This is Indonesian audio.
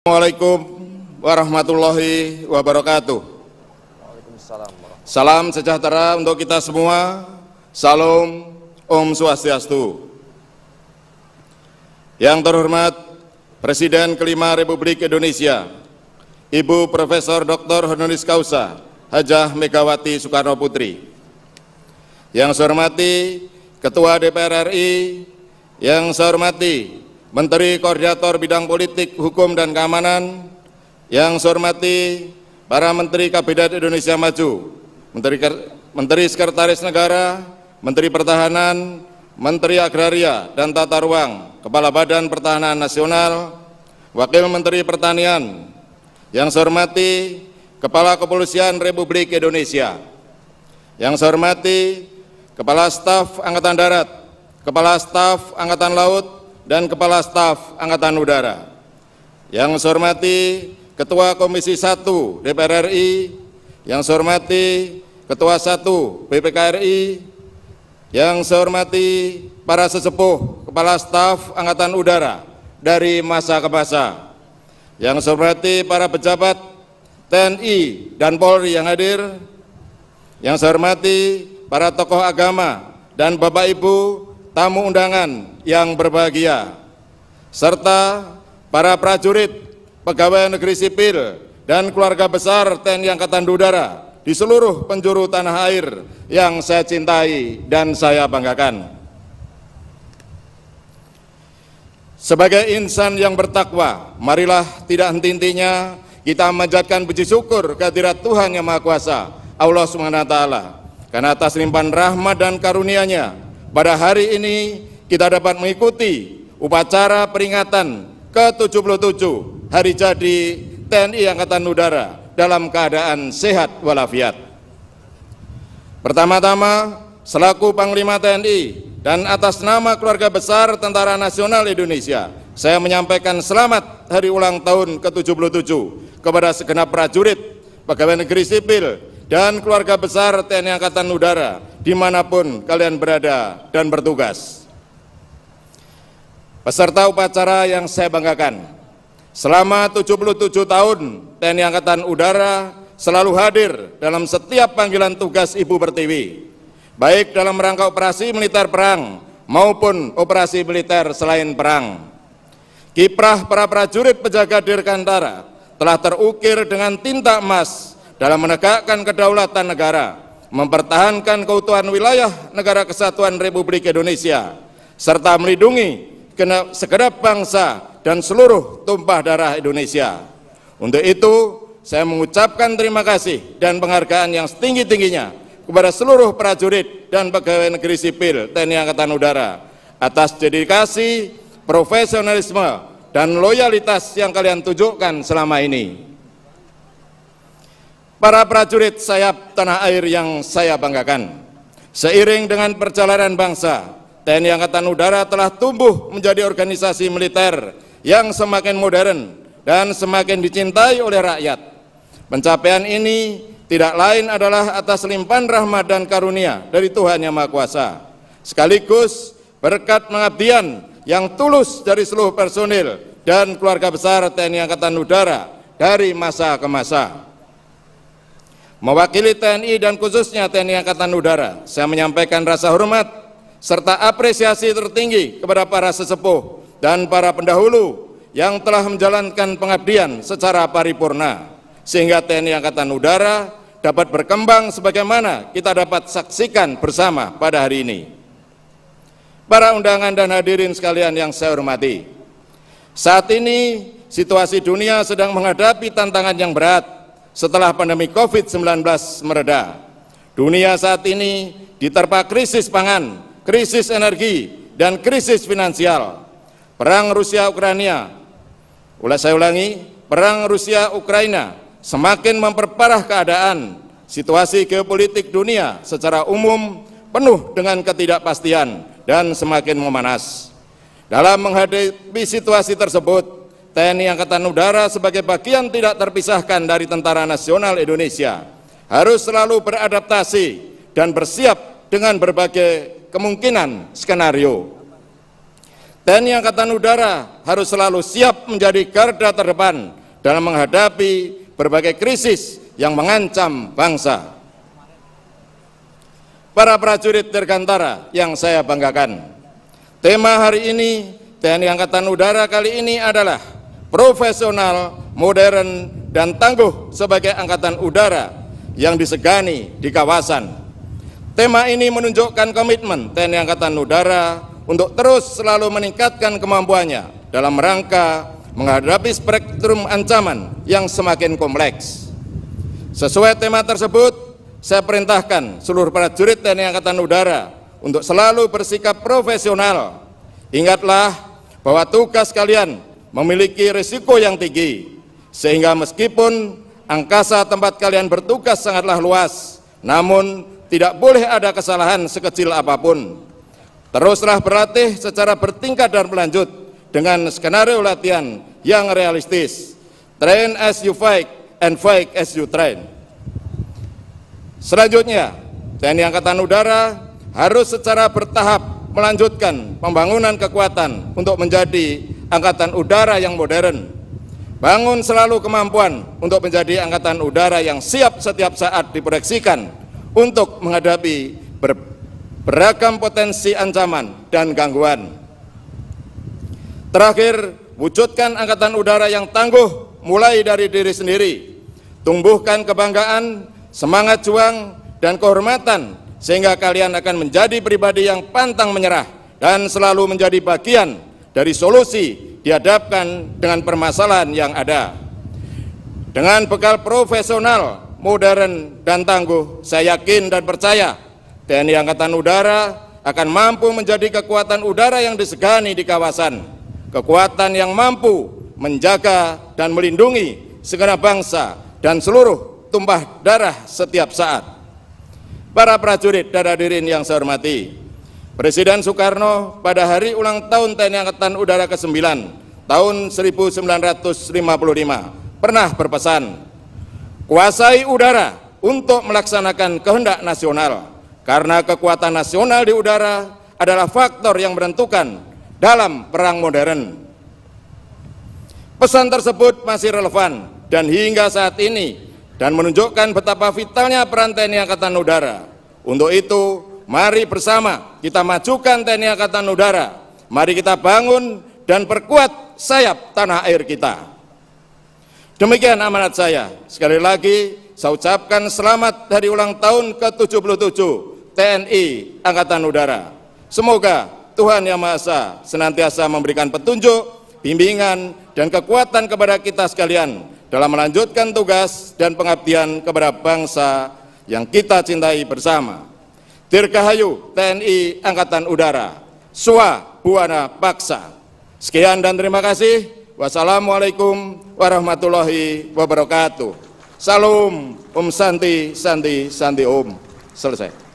Assalamualaikum warahmatullahi wabarakatuh. Salam sejahtera untuk kita semua. Salam, Om Swastiastu. Yang terhormat Presiden kelima Republik Indonesia, Ibu Profesor Dr. Honoris Causa Hajah Megawati Soekarno Putri. Yang saya hormati Ketua DPR RI, yang saya hormati Menteri Koordinator Bidang Politik, Hukum, dan Keamanan, yang saya hormati para Menteri Kabinet Indonesia Maju, Menteri Sekretaris Negara, Menteri Pertahanan, Menteri Agraria dan Tata Ruang, Kepala Badan Pertahanan Nasional, Wakil Menteri Pertanian, yang saya hormati Kepala Kepolisian Republik Indonesia, yang saya hormati Kepala Staf Angkatan Darat, Kepala Staf Angkatan Laut, dan Kepala Staf Angkatan Udara. Yang saya hormati Ketua Komisi 1 DPR RI, yang saya hormati Ketua 1 BPK RI, yang saya hormati para sesepuh Kepala Staf Angkatan Udara dari masa ke masa, yang saya hormati para pejabat TNI dan Polri yang hadir, yang saya hormati para tokoh agama dan Bapak Ibu tamu undangan yang berbahagia, serta para prajurit, pegawai negeri sipil, dan keluarga besar TNI Angkatan Udara di seluruh penjuru tanah air yang saya cintai dan saya banggakan. Sebagai insan yang bertakwa, marilah tidak henti-hentinya kita memanjatkan puji syukur kehadirat Tuhan Yang Maha Kuasa, Allah Subhanahu wa Ta'ala, karena atas limpahan rahmat dan karunia-Nya pada hari ini kita dapat mengikuti upacara peringatan ke-77 Hari Jadi TNI Angkatan Udara dalam keadaan sehat walafiat. Pertama-tama, selaku Panglima TNI dan atas nama keluarga besar Tentara Nasional Indonesia, saya menyampaikan selamat hari ulang tahun ke-77 kepada segenap prajurit, pegawai negeri sipil, dan keluarga besar TNI Angkatan Udara dimanapun kalian berada dan bertugas. Peserta upacara yang saya banggakan, selama 77 tahun TNI Angkatan Udara selalu hadir dalam setiap panggilan tugas Ibu Pertiwi, baik dalam rangka operasi militer perang maupun operasi militer selain perang. Kiprah para prajurit penjaga Dirgantara telah terukir dengan tinta emas dalam menegakkan kedaulatan negara, mempertahankan keutuhan wilayah Negara Kesatuan Republik Indonesia, serta melindungi segenap bangsa dan seluruh tumpah darah Indonesia. Untuk itu, saya mengucapkan terima kasih dan penghargaan yang setinggi-tingginya kepada seluruh prajurit dan pegawai negeri sipil TNI Angkatan Udara atas dedikasi, profesionalisme, dan loyalitas yang kalian tunjukkan selama ini. Para prajurit sayap tanah air yang saya banggakan, seiring dengan perjalanan bangsa, TNI Angkatan Udara telah tumbuh menjadi organisasi militer yang semakin modern dan semakin dicintai oleh rakyat. Pencapaian ini tidak lain adalah atas limpahan rahmat dan karunia dari Tuhan Yang Maha Kuasa, sekaligus berkat pengabdian yang tulus dari seluruh personil dan keluarga besar TNI Angkatan Udara dari masa ke masa. Mewakili TNI dan khususnya TNI Angkatan Udara, saya menyampaikan rasa hormat serta apresiasi tertinggi kepada para sesepuh dan para pendahulu yang telah menjalankan pengabdian secara paripurna, sehingga TNI Angkatan Udara dapat berkembang sebagaimana kita dapat saksikan bersama pada hari ini. Para undangan dan hadirin sekalian yang saya hormati, saat ini situasi dunia sedang menghadapi tantangan yang berat. Setelah pandemi COVID-19 mereda, dunia saat ini diterpa krisis pangan, krisis energi, dan krisis finansial. Perang Rusia-Ukraina, saya ulangi, perang Rusia-Ukraina semakin memperparah keadaan. Situasi geopolitik dunia secara umum penuh dengan ketidakpastian dan semakin memanas. Dalam menghadapi situasi tersebut, TNI Angkatan Udara sebagai bagian tidak terpisahkan dari Tentara Nasional Indonesia harus selalu beradaptasi dan bersiap dengan berbagai kemungkinan skenario. TNI Angkatan Udara harus selalu siap menjadi garda terdepan dalam menghadapi berbagai krisis yang mengancam bangsa. Para prajurit dirgantara yang saya banggakan, tema hari ini TNI Angkatan Udara kali ini adalah profesional, modern, dan tangguh sebagai Angkatan Udara yang disegani di kawasan. Tema ini menunjukkan komitmen TNI Angkatan Udara untuk terus selalu meningkatkan kemampuannya dalam rangka menghadapi spektrum ancaman yang semakin kompleks. Sesuai tema tersebut, saya perintahkan seluruh prajurit TNI Angkatan Udara untuk selalu bersikap profesional. Ingatlah bahwa tugas kalian memiliki risiko yang tinggi, sehingga meskipun angkasa tempat kalian bertugas sangatlah luas, namun tidak boleh ada kesalahan sekecil apapun. Teruslah berlatih secara bertingkat dan berlanjut dengan skenario latihan yang realistis. Train as you fight and fight as you train. Selanjutnya, TNI Angkatan Udara harus secara bertahap melanjutkan pembangunan kekuatan untuk menjadi Angkatan Udara yang modern. Bangun selalu kemampuan untuk menjadi Angkatan Udara yang siap setiap saat diproyeksikan untuk menghadapi beragam potensi ancaman dan gangguan. Terakhir, wujudkan Angkatan Udara yang tangguh mulai dari diri sendiri. Tumbuhkan kebanggaan, semangat juang, dan kehormatan sehingga kalian akan menjadi pribadi yang pantang menyerah dan selalu menjadi bagian dari solusi dihadapkan dengan permasalahan yang ada. Dengan bekal profesional, modern, dan tangguh, saya yakin dan percaya TNI Angkatan Udara akan mampu menjadi kekuatan udara yang disegani di kawasan, kekuatan yang mampu menjaga dan melindungi segenap bangsa dan seluruh tumpah darah setiap saat. Para prajurit dan hadirin yang saya hormati, Presiden Soekarno pada hari ulang tahun TNI Angkatan Udara ke-9 tahun 1955 pernah berpesan, kuasai udara untuk melaksanakan kehendak nasional, karena kekuatan nasional di udara adalah faktor yang menentukan dalam perang modern. Pesan tersebut masih relevan dan hingga saat ini dan menunjukkan betapa vitalnya peran TNI Angkatan Udara. Untuk itu, mari bersama kita majukan TNI Angkatan Udara. Mari kita bangun dan perkuat sayap tanah air kita. Demikian amanat saya. Sekali lagi, saya ucapkan selamat hari ulang tahun ke-77 TNI Angkatan Udara. Semoga Tuhan Yang Maha Esa senantiasa memberikan petunjuk, bimbingan, dan kekuatan kepada kita sekalian dalam melanjutkan tugas dan pengabdian kepada bangsa yang kita cintai bersama. Dirgahayu TNI Angkatan Udara. Swa Buana Paksa. Sekian dan terima kasih. Wassalamualaikum warahmatullahi wabarakatuh. Salam, Om Santi, Santi, Santi Om. Selesai.